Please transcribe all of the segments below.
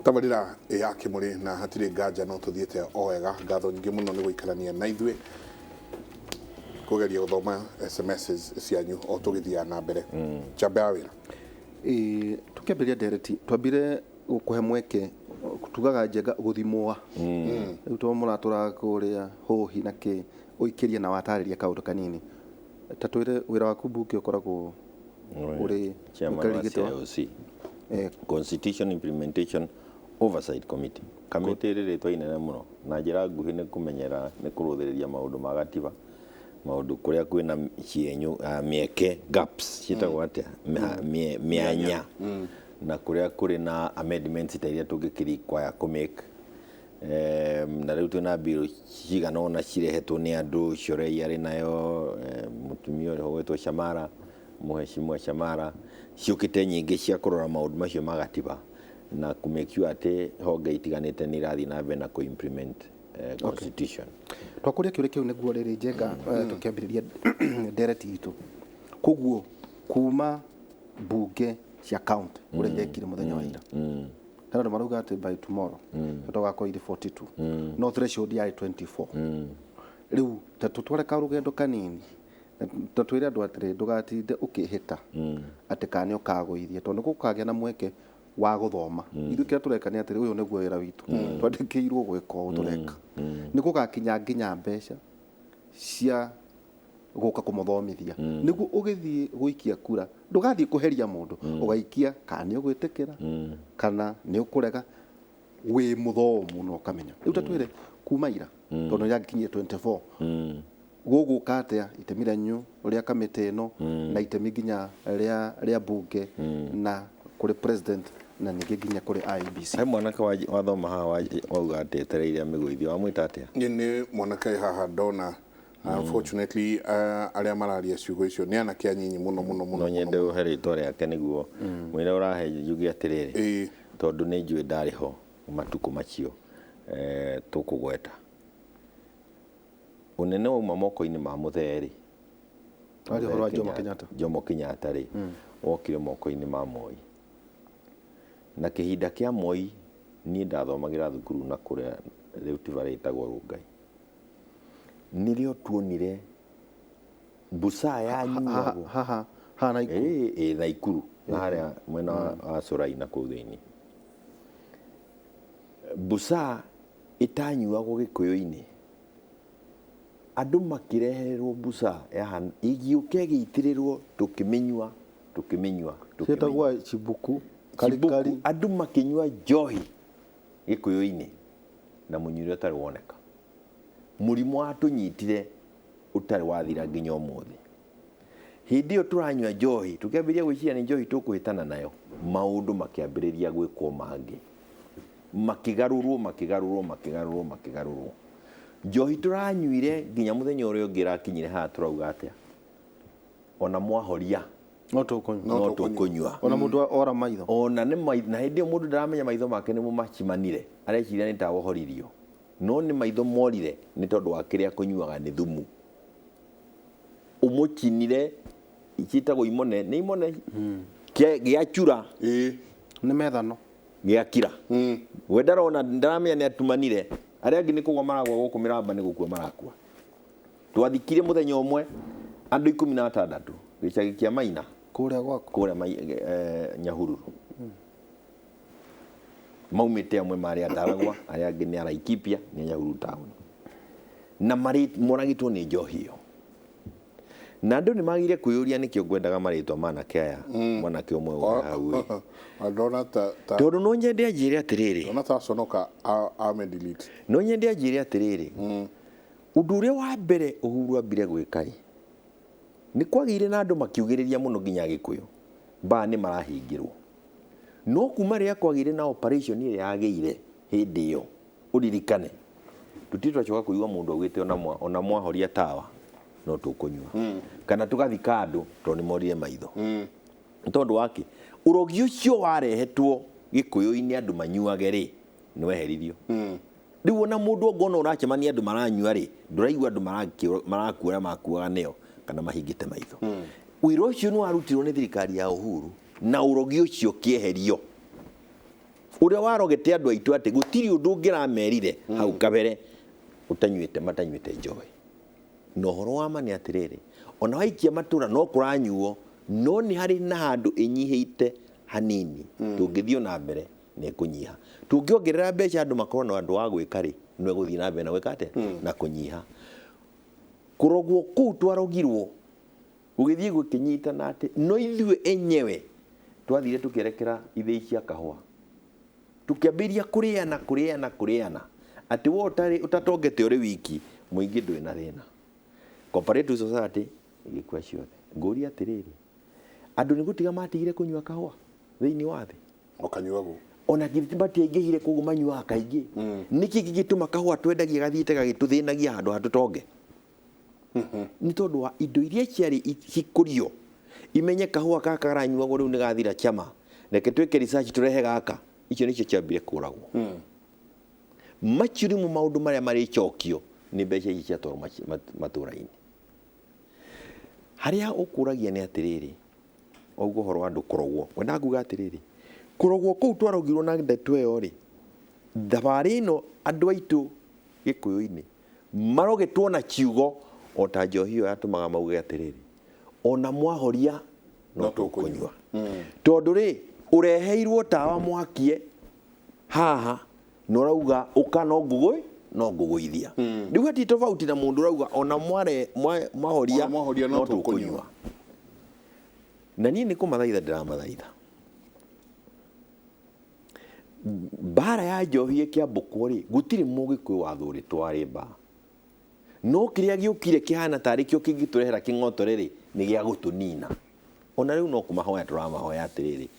tabarira ya Kũmũrĩ na hatire nganja no tuthiete o wega ngatho nyingĩ mũno nĩ gũikarania na ithuĩ kugeria guthoma SMS cianyu o tũgĩthiaga na mbere chambe ya wĩra tukĩambĩrĩria ndereti twambire gũkũhe mweke tugaga njega gũthimwa rĩu to mũratũra kũrĩa hohi na kĩ ũikĩrie na watarĩria kaũndũ kanini ta twĩre wĩra waku mbunge ũkoragwo ũrĩ CIOC Constitution Implementation Oversight Committee kamĩtĩ rĩrĩtwa inene mũno na njĩra nguhĩ nĩ kũmenyera nĩ kũrũthĩrĩria maũndũ ma gatiba maũndũ kũrĩa kwĩna cienyũ mĩeke gaps ciĩtagwo atĩa mĩanya na kũrĩa kũrĩ na amendments ta iria tũngĩkĩrequire kũmake na rĩu twĩna bill cigana ona cirehetwo nĩ andũ Shorei arĩ nayo mũtumia ũrĩa wetwo Shamara Mheshimiwa Shamara ciũkĩte nyingĩ cia kũrora maũndũ macio ma gatiba na kũmake sure atĩ honge itiganĩte nĩ irathiĩ na mbere na kũ-implement constitution. Twakũria kĩũria kĩu nĩguo rĩrĩ njenga tũkĩambĩrĩria ndereti itũ koguo kuma mbunge cia county ũrĩa irekire mũthenya wa ira kana nĩ marauga atĩ by tomorrow tũgakorwo irĩ 42 no threshold ya 24 rĩu ta tũtware ka rũgendo kanini ta twĩre andũ atĩrĩ ndũgatinde ũkĩhĩta atĩ kana ũkagũithie tondũ gũkagĩa na mweke wa gũthoma ithuĩ kĩrĩa tũreka nĩ atĩrĩ ũyũ nĩguo wĩra witũ twandĩkĩirwo gwĩka ũũ tũreka nĩ gũgakinya nginya mbeca cia gũka kũmũthomithia nĩguo ũgĩthiĩ gũikia kura ndũgathiĩ kũheria mũndũ ũgaikia kana nĩ ũgwĩtĩkĩra kana nĩ ũkũrega wĩ mũthomu no ũkamenya rĩu ta twĩre kuma ira tondũ nĩyakinyie 24 gũgũka atĩa itemi rĩanyu rĩa kamĩtĩ ĩno na itemi nginya rĩa mbunge na kũrĩ president na ningĩ nginya kũrĩ IBC. He mwanake wathoma haha wauga atĩ etereire mĩgũithio wamwĩta atĩa? Nĩ mwanake haha ndona unfortunately arĩa mararia ciugo icio nĩ anake anyinyi mũno no nyende ũhe rĩtwa rĩake nĩguo mwĩra ũrahe yuge atĩrĩrĩ tondũ nĩ njũĩ ndarĩ ho matukũ macio tũkũgweta ũnene wauma moko-inĩ ma mũthee-rĩ Jomo Kenyatta-rĩ wokire moko-inĩ ma Moi na kĩhinda kĩa Moi niĩ ndathomagĩra thukuru na kũrĩa rĩu tibarĩ ĩtagwo Rungai nĩrĩo tuonire mbusa yanyuagwo haha Naikuru na harĩa mwena wa Sorai na kũu thĩinĩ mbusa ĩtanyuagwo Gĩkũyũ-inĩ andũ makĩrehererwo mbusa igĩũka ĩgĩitĩrĩrwo tũkĩmĩnyua ciĩtagwo cibuku andũ makĩnyua njohi Gĩkũyũ-inĩ na mũnyuĩre ũtarĩ woneka mũrimũ watũnyitire ũtarĩ wathira nginya ũmũthĩ hĩndĩ ĩyo tũranyua njohi tũkĩambĩrĩria gwĩciria nĩ njohi tũkũhĩtana nayo maũndũ makĩambĩrĩria gwĩkwo mangĩ makĩgarũrwo njohi tũranyuire nginya mũthenya ũrĩa ũngĩ ĩrakinyire haha tũrauga atĩa ona mwahoria no tũkũnyua ona mũndũ ora maitho ona nĩ maitho na hĩndĩ ĩyo mũndũ ndaramenya maitho make nĩ macimanire areciria nĩ tawohoririo no nĩ maitho morire nĩ tondũ wa kĩrĩa kũnyuaga nĩ thumu ũmũkinire ciĩtagwo imone nĩ imone gĩachura nĩ methano gĩakira we ndarona ndaramenya nĩ atumanire arĩa angĩ nĩ kũgwa maragwa gũkũ mĩramba nĩ gũkua marakua twathikire mũthenya ũmwe andũ 16 gĩcagi kĩa Maina kũrĩa gwako kũrĩa Nyahururu maumĩte amwe marĩ Ndaragwa arĩa angĩ nĩ Laikipia nĩ Nyahururu town na moragĩtwo nĩ njohi ĩyo na andũ nĩ magire kwĩyũria nĩkĩo ngwendaga marĩtwa manake aya mwanake ũmwe hau tondũ no nyende anjĩre atĩrĩrĩ no nyende anjĩre atĩrĩrĩ ũndũ ũrĩa wa mbere Uhuru ambire gwĩka nĩ kwagĩire na andũ makiugĩrĩria mũno nginya Gĩkũyũ mbaa nĩ marahingĩrwo no kuma rĩrĩa kwagĩire na operation ĩrĩa yagĩire hĩndĩ ĩyo ũririkane tũtitwacoka kũigua mũndũ augĩte ona mwahoria tawa no tũkũnyua kana tũgathika andũ tondũ nĩ morire maitho tondũ wake ũrogi ũcio warehetwo Gĩkũyũ-inĩ andũ manyuage nĩ weherithio rĩu ona mũndũ ngona ũracemania andũ maranyua ndũraigua andũ marakuora makuaga nĩo kana mahingĩte maitho wĩra ũcio nĩ warutirwo nĩ thirikari ya Uhuru na ũrogi ũcio kĩeherio uria warogete andu aitu ati gutiri undu ngiramerire hau kabere utanyuite matanyuite njohi no horo wa mani atiriri ona waikia matura no kuranyuo no ni hari na handu inyihite hanini tungithio na mbere ne kunyiha tungiongerera mbeca andu makorwo na andu wa gwika ri no guthii na mbere na gwikate na kunyiha kurogwo kuu twarogirwo gugithii gukinyita na ati no ithue enyewe twathire tukierekera ithii cia kahua tukiambiria kuriana ati wo utatongete uri wiki muingi ndwi na thina cooperative society igikwa ciothe nguri atiriri andu ni gutiga matigire kunywa kahua thiini wa thi okanywa go ona githibati aingihire kugu manyua kaingi niki gigituma kahua twendagia gathiite gagituthinagia handu hatutonge ni tondu wa indo iria ciari cikurio imenye kahua kaka karanyuagwo riu ni gathira chama reke twike research turehe gaka icio nicio ciambire kuragwo machiru mu maundu maria mari chokio ni mbeca ici cia toro matura-ini haria ukuragia ni atiriri oguo horo andu kurogwo wena nguga atiriri kurogwo kuu twarogirwo na ndeto iyo ri thabari ino andu aitu gikuyu-ini marogetwo na kiugo o ta njohi iyo yatumaga mauge atiriri ona mwahoria no tukunywa tondu ri ureheirwo tawa mwakie haha no rauga uka no nguguithia riu hati tofauti na mundu rauga ona mwahoria no tukunywa na ni kumathaitha ndiramathaitha bara ya njohi ikiambukwo ri gutiri mugikwi wathuritwo ari ba no kiria giukire kihana tari kio kingiturehera kingotoreri ni gia gutunina ona riu no kumahoya turamahoya atiriri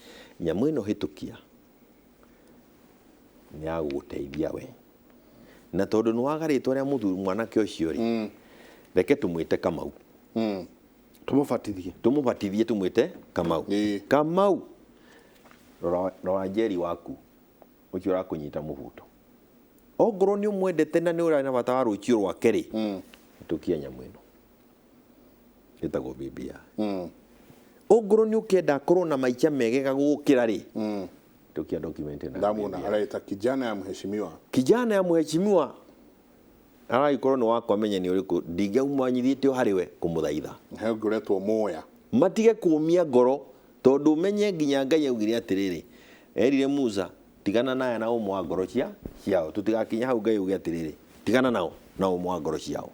nyamu ino hitukia ni aguteithia we na tondu ni wagaritwo ria muthuru mwanake ucio ri reke tumwite Kamau tumubatithie tumwite Kamau Kamau rora njeri waku ucio rakunyita mubuto ongoro ni umwendete na ni urana bata wa rucio rwake ri tukia nyamu ino gitagwo bibia ongoro ni ukienda korwo na maicha megega gukira ri tukia document na ndamuna araita kijana ya mheshimiwa araikorwo ni wakwa menye ni uriku ndingaumanyithite hariwe kumuthaitha he ngoretwo moya matige kumia ngoro tondu menye nginya Ngai augire atiriri erire Musa tigana naye na umwa ngoro ciao tutigakinya hau Ngai uge atiriri tigana nao na umwa ngoro ciao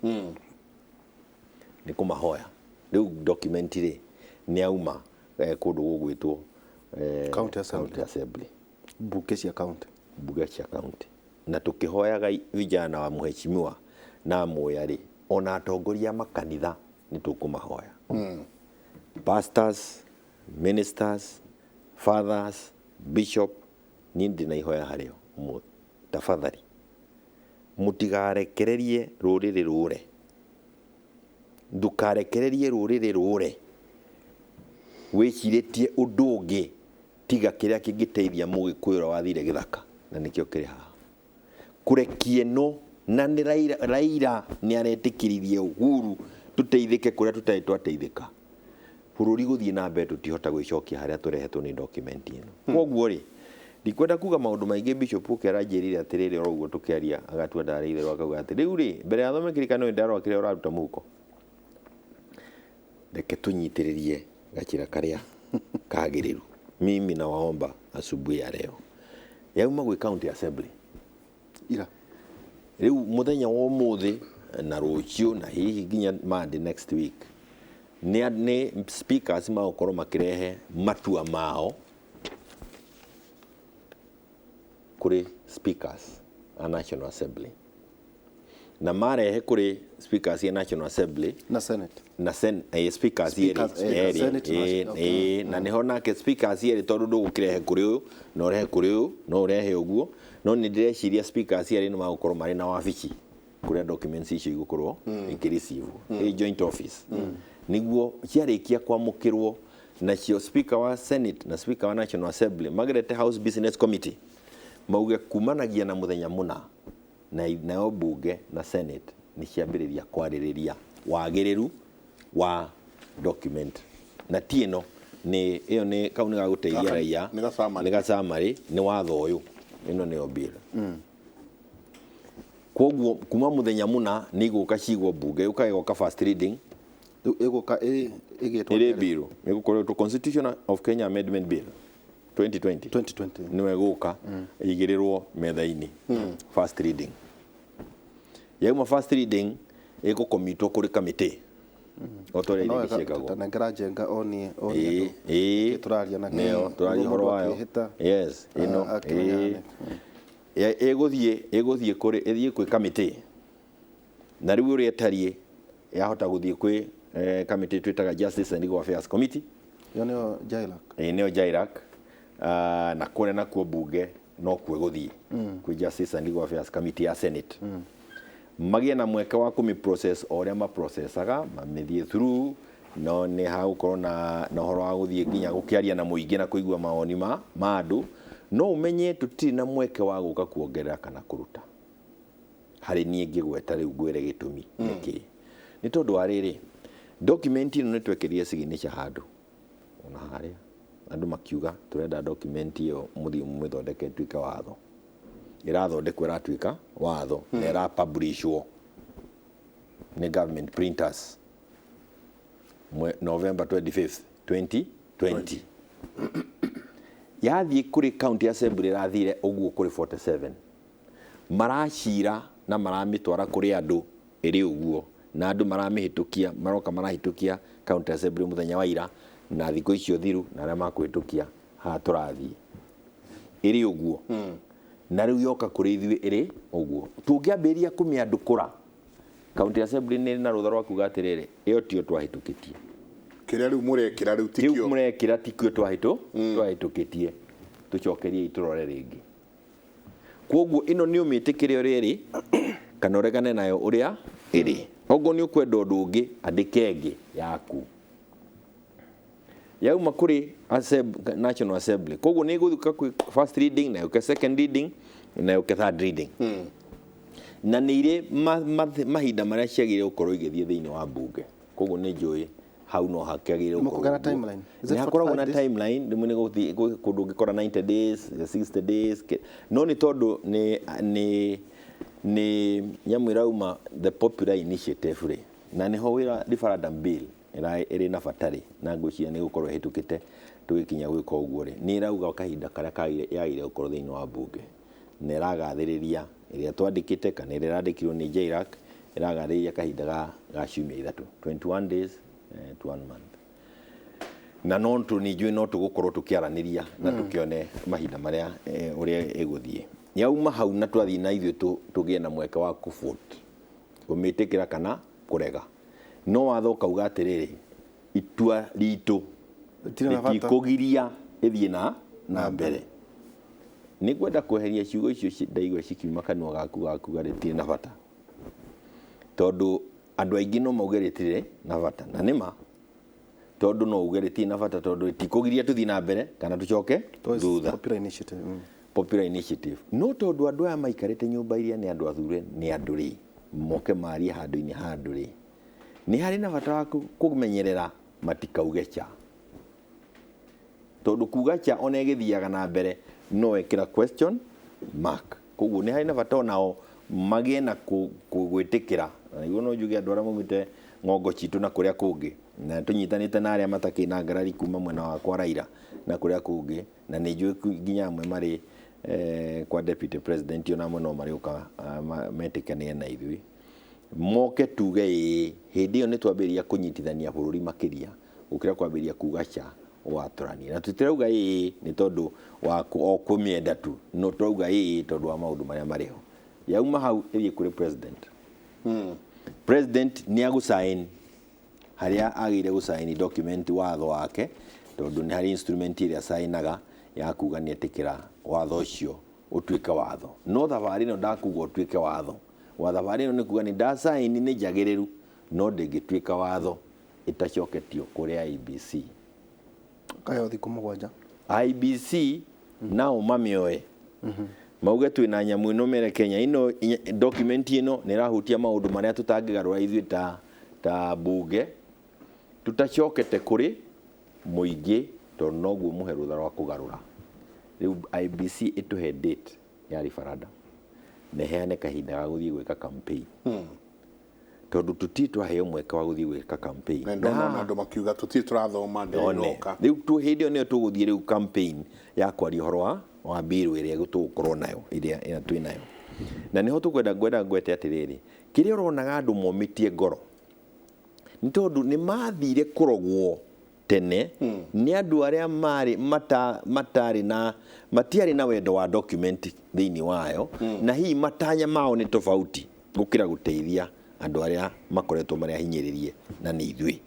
ni kumahoya riu document ri ni auma kundu gugwitwo county assembly buke cia county na tukihoyaga vijana wa mheshimiwa na moya ri ona atongoria makanitha ni tukumahoya pastors, ministers, fathers, bishop ni ndina ihoya hario tafadhali mutigarekererie ruriri rure ndukarekererie ruriri rure wiciritie undu ungi tiga kiria kingiteithia mugikuira wathire githaka na nikio kiri haha kurekie no na ni Raila ni aretikiririe Uhuru tuteithike kuria tutai twateithika bururi guthie na mbere tutihota gwicokia haria turehetwo ni document ino koguo ri ndikwenda kuga maundu maingi bishop ukiaranjirire atiriri oroguo tukiaria agatua ndareithe rwakauga ati riu ri mbere ya thome kirikano ndarwa kiria uraruta muhuko reke tunyitiririe gachira karia kagiriru mimi na waomba asubuhi ya leo yauma gwi county assembly ira riu muthenya wa umuthi na rucio na hihi nginya Monday next week ni speakers magukorwo makirehe matua mao kuri speakers a National Assembly na marehe kuri speakers ya National Assembly na Senate speakers na niho nake speakers yeri tondu ndugukirehe kuri uyu no rehe kuri uyu no urehe uguo no ni direciria speakers yeri no magukorwo mari na wabici kuria documents icio igukorwo ikireceive joint office niguo ciarikia kwamukirwo na cio speaker wa Senate na speaker wa National Assembly magrete House Business Committee mauge kumanagia na muthenya muna na bunge na Senate ni ciambiriria kwaririria wagiriru wa document na tieno ni iyo ni kauni ga guteithia raia ni ga summary ni watho uyu ino nĩyo bill koguo kuma muthenya muna nĩ igũka cigwo bunge ũkaĩgoka first reading ĩgũka ĩgĩtwo ĩrĩ bill ĩgũkorwo to Constitution of Kenya Amendment Bill 2020 nĩwe gũka igĩrĩrwo metha-inĩ first reading yauma first reading ĩgũkomitwo kũrĩ kamĩtĩ otore ile gĩciĩkagwo tanengera njenga oni tũraria na neo tũraria horo wayo yes ino ĩgũthiĩ kũrĩ ĩthiĩ kwĩ kamĩtĩ na rĩu ũrĩa ĩtariĩ yahota gũthiĩ kwĩ kamĩtĩ twĩtaga Justice and Legal Affairs Committee yo nĩyo JILAC nĩyo JILAC na kũrĩa nakuo bunge no kuo gũthiĩ kwĩ Justice and Legal Affairs Committee ya Senate magĩe na mweke wa kũmi process o ũrĩa maprocessaga mamĩthiĩ through no nĩ hagũkorwo na ũhoro wa gũthiĩ nginya gũkĩaria na mũingĩ na kũigua mawoni ma andũ no ũmenye tũtirĩ na mweke wa gũka kuongerera kana kũruta harĩ niĩ ngĩgweta rĩu ngwĩre gĩtũmi nĩkĩ nĩ tondũ wa rĩrĩ document ĩno nĩ twekĩrire signature handũ ona harĩa andũ makiuga tũrenda document ĩyo mũthiĩ mũmĩthondeke ĩtuĩke watho ĩrathondekwo ĩratuĩka watho na ĩrapublishwo nĩ government printers November 25th 2020 yathiĩ kũrĩ county assembly ĩrathire ũguo kũrĩ 47 maracira na maramĩtwara kũrĩ andũ ĩrĩ ũguo na andũ maramĩhĩtũkia maroka marahĩtũkia county assembly mũthenya wa ira na thikũ icio thiru na arĩa makũhĩtũkia haha tũrathiĩ ĩrĩ ũguo na rĩu yoka kũrĩ ithuĩ ĩrĩ ũguo tũngĩambĩrĩria kũmĩandũkũra county assembly nĩ na rũtha rwa kuga atĩrĩrĩ ĩyo tio twahĩtũkĩtie kĩrĩa rĩu mũrekĩra rĩu tikio rĩu mũrekĩra tikio twahĩtũkĩtie tũcokerie itũrore rĩngĩ koguo ĩno nĩ ũmĩtĩkĩre ũrĩa ĩrĩ kana ũregane nayo ũrĩa ĩrĩ oguo nĩ ũkwenda ũndũ ũngĩ andĩke ĩngĩ yaku yauma kũrĩ National Assembly koguo nĩ ĩgũthiũka kwĩ first reading na yũke second reading na yũke third reading na nĩ irĩ mahinda marĩa ciagĩrĩire gũkorwo igĩthiĩ thĩinĩ wa bunge koguo nĩ njũĩ hau no hakĩagĩrĩire gũkorwo nĩ hakoragwo na timeline rĩmwe nĩ gũthiĩ kũndũ ũngĩkora 90 days 60 days no nĩ tondũ nĩ nyamũ ĩrauma the popular initiative rĩ na nĩho wĩra referendum bill ĩrĩ na batarĩ na ngwĩciria nĩ gũkorwo ĩhĩtũkĩte tũgĩkinya gwĩka ũguo rĩ nĩ ĩrauga kahinda karĩa yagĩrĩire gũkorwo thĩinĩ wa bunge na ĩragathĩrĩria ĩrĩa twandĩkĩte kana ĩrĩa ĩrandĩkirwo nĩ JILAC ĩragathĩrĩria kahinda ga ciumia ithatũ 21 days to 1 month na no nĩnjũĩ no tũgũkorwo tũkĩaranĩria na tũkĩone mahinda marĩa ũrĩa ĩgũthiĩ yauma hau na twathiĩ na ithuĩ tũgĩe na mweke wa kũvote kũmĩtĩkĩra kana kũrega no watho ũkauga atĩrĩrĩ itua ritũ rĩtikũgiria ĩthiĩ na mbere nĩ kwenda kweheria ciugo icio ndaigua cikiuma kanua gaku gakuga rĩtirĩ na bata tondũ andũ aingĩ no mauge rĩtirĩ na bata na nĩma tondũ no uge rĩtirĩ na bata tondũ rĩtikũgiria tũthiĩ na mbere kana tũcoke thutha popular initiative no tondũ andũ aya maikarĩte nyũmba iria nĩ andũ athure nĩ andũ rĩ moke marie handũ-inĩ handũ rĩ nĩ harĩ na bata wa kũmenyerera matikauge cha tondũ kuga cha ona ĩgĩthiaga na mbere no wekĩra question mark koguo nĩ harĩ na bata onao magĩe na gwĩtĩkĩra niguo no njuge andũ arĩa maumĩte ng'ongo citũ na kũrĩa kũngĩ na tũnyitanĩte na arĩa matakĩ na ngarari kuma mwena wa kwa Raila na kũrĩa kũngĩ na nĩ njũĩ nginya amwe marĩ kwa deputy president ona amwe no marĩũka metĩkanĩe na ithuĩ moke tuge hĩndĩ ĩyo nĩ twambĩrĩria kũnyitithania bũrũri makĩria gũkĩra kwambĩrĩria kuga cha watũrania na tũtirauga nĩ tondũ wa kũmĩenda tu no tũrauga tondũ wa maũndũ marĩa marĩho yauma hau ĩthiĩ kũrĩ president president nĩ agũsign harĩa agĩrĩire gũsign document watho wake tondũ nĩ harĩ instrument ĩrĩa sainaga ya kuga nĩ etĩkĩra watho ũcio ũtuĩke watho no thabarĩ ĩno ndakuga ũtuĩke watho wathabarĩ ĩno nĩ kuga nĩ ndasaini nĩ njagĩrĩru no ndĩngĩtuĩka watho ĩtacoketio kũrĩ IEBC kayo thikũ mũgwanja IEBC nao mamĩoe mauge twĩna nyamũ ĩno mere Kenya ĩno document ĩno nĩ ĩrahutia maũndũ marĩa tũtangĩgarũra ithuĩ ta bunge tutacokete kũrĩ mũingĩ tondũ noguo mũhe rũtha rwa kũgarũra rĩu IEBC ĩtũhe date ya referendum neheane kahinda ga guthii gwika campaign tondu tuti twaheo mweka wa guthii gwika campaign na ndona andu makiuga tuti turathoma ndiroka riu tu hindi ne tuguthii riu campaign ya kwaria horo wa bill iria gutukorwo nayo iria twi nayo na niho tukwenda ngwete atiriri kiria uronaga andu momitie ngoro ni tondu ni mathire kurogwo tene ni andu aria mari matari na matiari na wendo wa document thiini wayo na hii matanya mao ni tofauti gukira guteithia andu aria makoretwo maria hinyiririe na ni ithui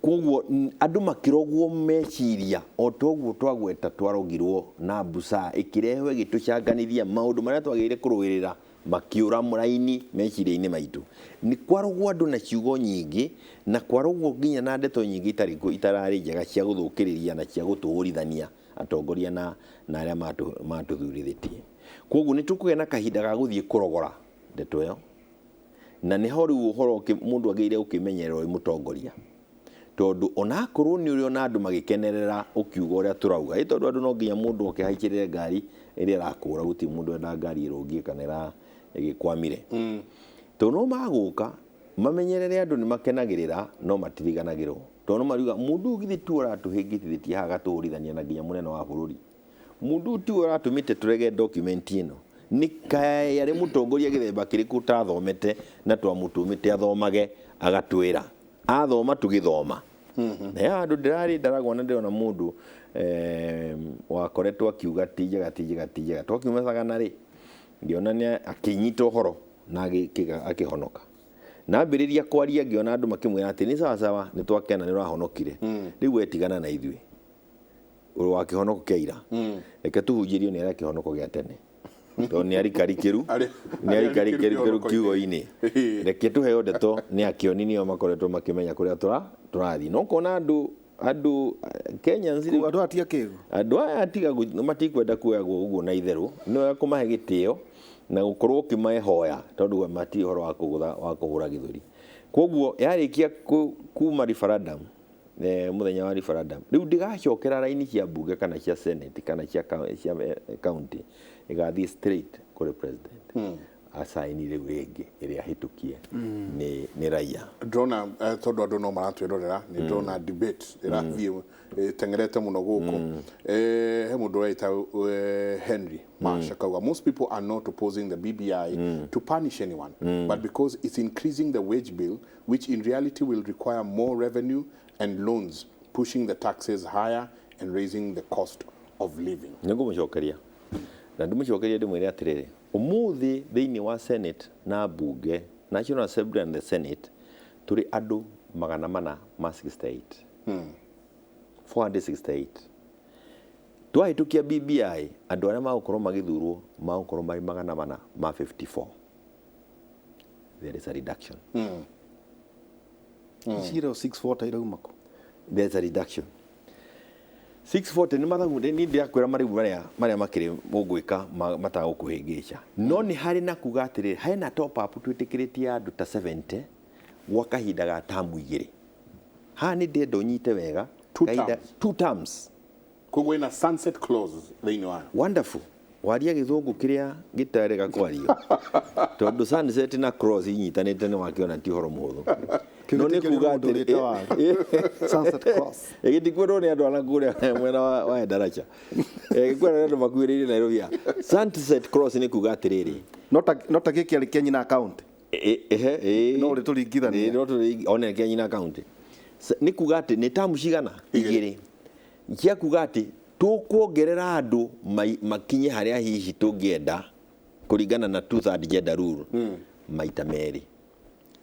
koguo andu makirogwo meciria o toguo twagweta twarogirwo na busa ikirehwe gitucanganithia maundu maria twagire kuruirira makiura muraini meciria-ini maitu ni kwarogwo andu na ciugo nyingi na kwarogwo nginya na ndeto nyingi itarari njega cia guthukiriria na cia gutuhurithania atongoria na aria matuthurithitie koguo ni tukuge na kahinda ga guthie kurogora ndeto yo na ni ho riu uhoro mundu ageire ukimenyerera uri mutongoria tondu ona korwo ni uri ona andu magikenerera ukiuga uria turauga tondu andu no nginya mundu okihaichirire ngari iria rakura guti mundu enda ngari irungie kana igikwamire tondu no maguka mamenyerere andu ni makenagirira no matiriganagirwo tondu mariuga mundu ugithi tu aratuhingitithie haga tuhurithania na nginya munene wa bururi mundu tu aratumite turege document ino ni kai ari mutongoria githemba kiriku tathomete na twamutumite athomage agatwira athoma tugithoma na andu ndirari ndaragwa na ndiona mundu wakoretwo akiuga tijega twakiumaga na ri ngiona ni akinyita uhoro na akihonoka na ambiriria kwaria ngiona andu makimwira ati ni sawa ni twakena ni urahonokire riu etigana na ithui uri wakihonoko keira reke tuhunjirio ni arakihonoko gia tene to ni arikarikiru kiugo-ini reke tuheo ndeto ni akioni nio makoretwo makimenya kuria turathi no kona andu Kenya nziri andu atia kigo andu aya atiga matikwenda kuoyagwo uguo na itheru no kumahe gitio na gukorwo kimaehoya tondu mati horo wa kuhura githuri koguo yarikia kuma referendum muthenya wa referendum riu ndigacokera raini cia bunge kana cia senate kana cia county igathi straight kuri president asaini riu ringi iria hitukie ni raia drona tondu andu no maratwirorera ni drona debate irathie tengerete muno guku he mundu raita Henry Mashakawa most people are not opposing the BBI to punish anyone but because it's increasing the wage bill which in reality will require more revenue and loans pushing the taxes higher and raising the cost of living ngumucokeria na ndumucokeria ndimwire atiriri umuthi thiini wa Senate na bunge National Assembly and the Senate turi andu 468 468 twahitukia BBI andu aria magukorwo magithurwo magukorwo mari 454 there is a reduction 640 iraumako there's a reduction 640 ni mathagunde ni ndiakwira marigu maria makiri mugwika matagukuhingica no ni hari na kuga atiri hari na top up twitikiritie andu ta 70 gwa kahinda ga tamu igiri ha ni ndendo nyite wega two terms koguo ina sunset clause thiini wa wonderful waria githungu kiria gitarega kwario tondu sunset na clause inyitanite ni wakiona ti horo muhuthu no ni kuga atiri sunset clause egitikwiro ni andu anakuria mwena wa daracha gikwira andu makuiriire Nairobi sunset clause ni kuga atiriri nota giki ari Kenya na account no ri turingithania no turi one Kenya na account ni kuga ati ni tamu cigana igiri cia kuga ati tukuongerera andu makinye haria hihi tungienda kuringana na 2/3 gender rule maita meri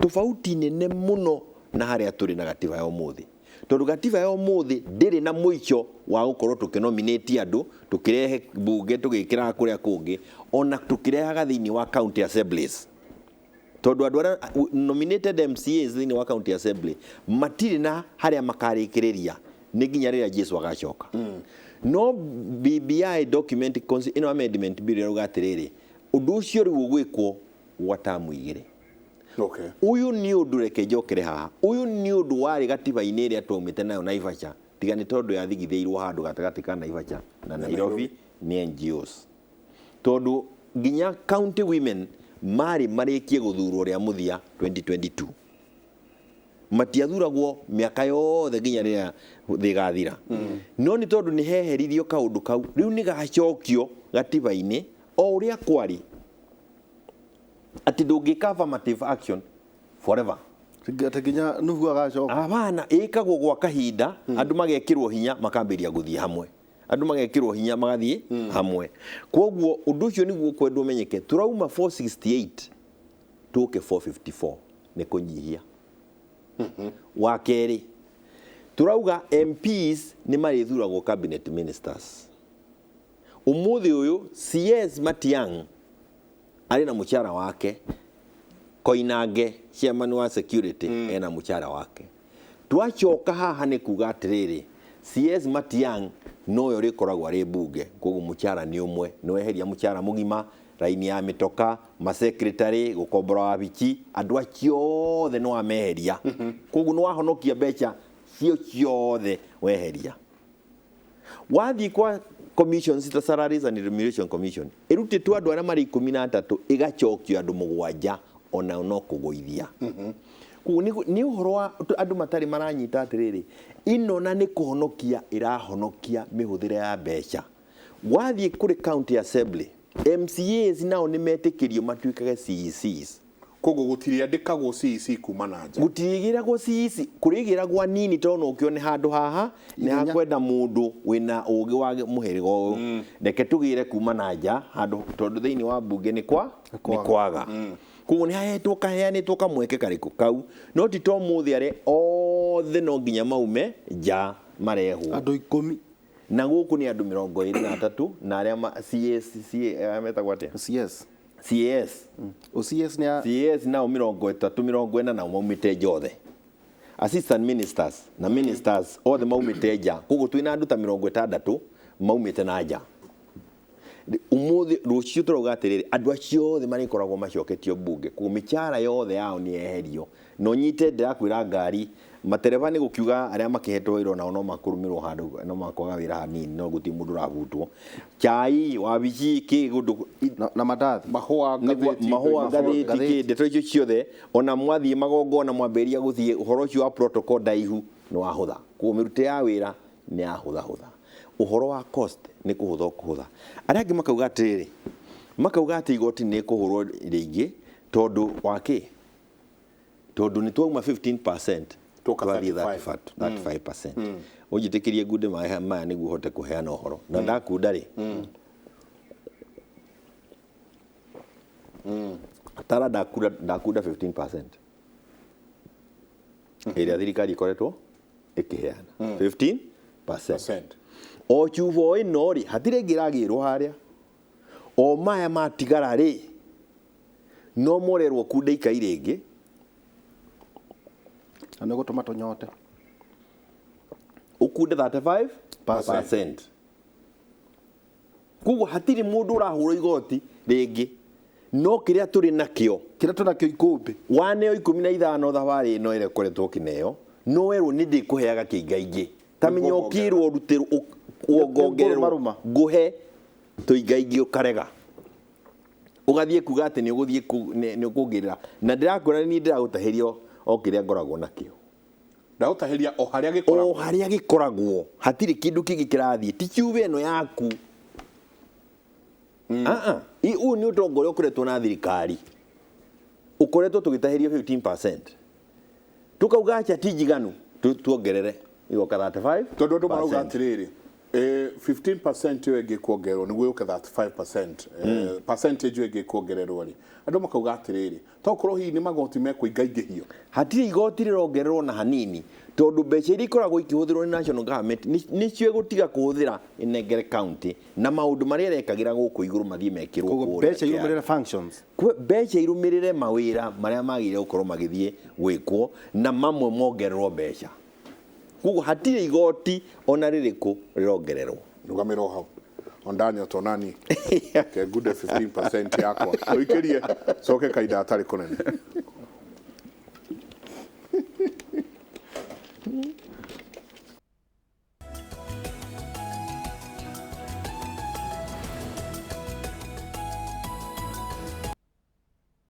tofauti nene muno na haria turi na gatiba ya umuthi tondu gatiba ya umuthi ndiri na muico wa gukorwo tukinominate andu tukirehe bunge tugikira kuria kungi ona tukirehaga thiini wa county assemblies tondu andu aria nominated MCAs thiini wa county assembly matiri na haria makarikiriria ni nginya riria Jesu agacoka no BBI document ino amendment bill ruga atiriri undu ucio riu gwikwo watamu igiri okay uyu ni undu reke njokere haha uyu ni undu wari gatiba-ini iria twaumite nayo Naivasha tiga ni tondu ya thigithirwo handu gatagati ka Naivasha na Nairobi ni NGOs tondu nginya county women mari marikie guthurwo ria muthia 2022 matiathuragwo miaka yothe nginya ria thigathira no ni tondu ni heherithio kaundu kau riu ni gacokio gatiba-ini o uria kwari ati ndungika affirmative action forever Teginya nuhu agacoka. Abana ikagwo gwa kahinda andu magekirwo hinya makambiria guthie hamwe. Andu magekirwo hinya magathie hamwe. Koguo undu ucio niguo kwendwo menyeke turauma 468 tuke 454 ni kunyihia. Wa keri turauga MPs ni marithuragwo cabinet ministers. Umuthi uyu CS Matiang ari na muchara wake Koinange chairman wa security ena muchara wake twachoka haha ni kuga atiriri CS Matiang no yori koragwo ari bunge koguo muchara ni umwe no eheria muchara mugima raini ya mitoka ma secretary gukombora wabichi andu acio the no ameheria koguo no ahonokia becha cio ciothe weheria wathi kwa commissions ta salaries and remuneration commission irutitwo andu aria mari 13 igachokio andu mugwanja ona no kugoithia ni uhoro wa andu matari maranyita atiriri ino na ni kuhonokia irahonokia mihuthire ya becha wathie kuri county assembly MCAs nao ni metikirio matuikage CECs kogo gutiri andikagwo CEC kuma na nja gutirigiragwo CEC kurigiragwo nini tono ukione handu haha ni hakwenda mundu wina ugi wa muhirigo uyu ndeke tugire kuma na nja handu tondu thiini wa bunge ni kwaga koguo ni hahetwo kaheanitwo kamweke kariku kau no ti to muthi ari othe no nginya maume nja marehwo Andu 10 na guku ni andu 23 na aria CS metagwo atia CS OCS ni CS nao 30 na maumite njothe assistant ministers na ministers othe maumite nja koguo twina andu ta 60 maumite na nja umuthi rucio turoga atiriri andu acio othe marikoragwo macoketio bunge ku michara yothe yao ni eherio no nyite ndirakwira ngari matereva ni gukiuga aria makihetwo wira na no makurumirwo handu no makwaga wira hanini no guti mundu rabutwo chai wabici ki gundu na madathi mahua ngathiti ki ndeto icio ciothe ona mwathie magongo na mwamberia guthie uhoro ucio wa protocol daihu no ahutha ku mirute ya wira ni ahutha uhoro wa cost ni kuhutha aria angi makauga atiriri makauga ati igoti ni kuhurwo ringi tondu waki tondu ni twauma 15% toka 35% ujitikirie gude maya niguo hote kuheana uhoro na ndakunda ri tara ndakunda 15% iria thirikari ikoretwo ikiheana 15% o chuvo ino ri hatire ngiragirwo haria o maya matigara ri no morerwo kunde ikai ringi ana gutuma tunyote ukunde 35% kugo hatire mundu urahuro igoti ringi no kiria turi nakio ikumbi waneo 15 thabari no ire koretwo kineo no werwo ni ndikuheaga kingaingi tamenyokirwo rutirwo uongongererwo guhe tuingaingi ukarega ugathie kuga ati ni uguthie ni ukugirira na ndirakwira ni ndiragutahirio o kiria ngoragwo nakio ndautahiria o haria gikoragwo hatire kindu kingi kirathie ti kiube eno yaku u ni utongore ukuretwo na thirikari ukoretwo tugitahirio 15% tukauga acha tijiganu tuongerere igoka 35 tondu ndu marauga atiriri 15% yo ingikuongererwo niguo yuke 35% percentage yo ingikuongererwo ri andu makauga atiriri tokorwo hihi ni magoti mekuingaingihio hatire igoti rirongererwo na hanini tondu mbeca iria ikoragwo ikihuthirwo ni national government nicio gutiga kuhuthira inengere county na maundu maria rekagira guku iguru mathie mekirwo ku mbeca irumirire functions mbeca irumirire mawira maria magire gukorwo magithie gwikwo na mamwe mongererwo mbeca kugo hatire igoti ona ririku rirongererwo rugamiro hau ondanyo tonani ke good 15% yakwa oikirie soke kaida atari kunene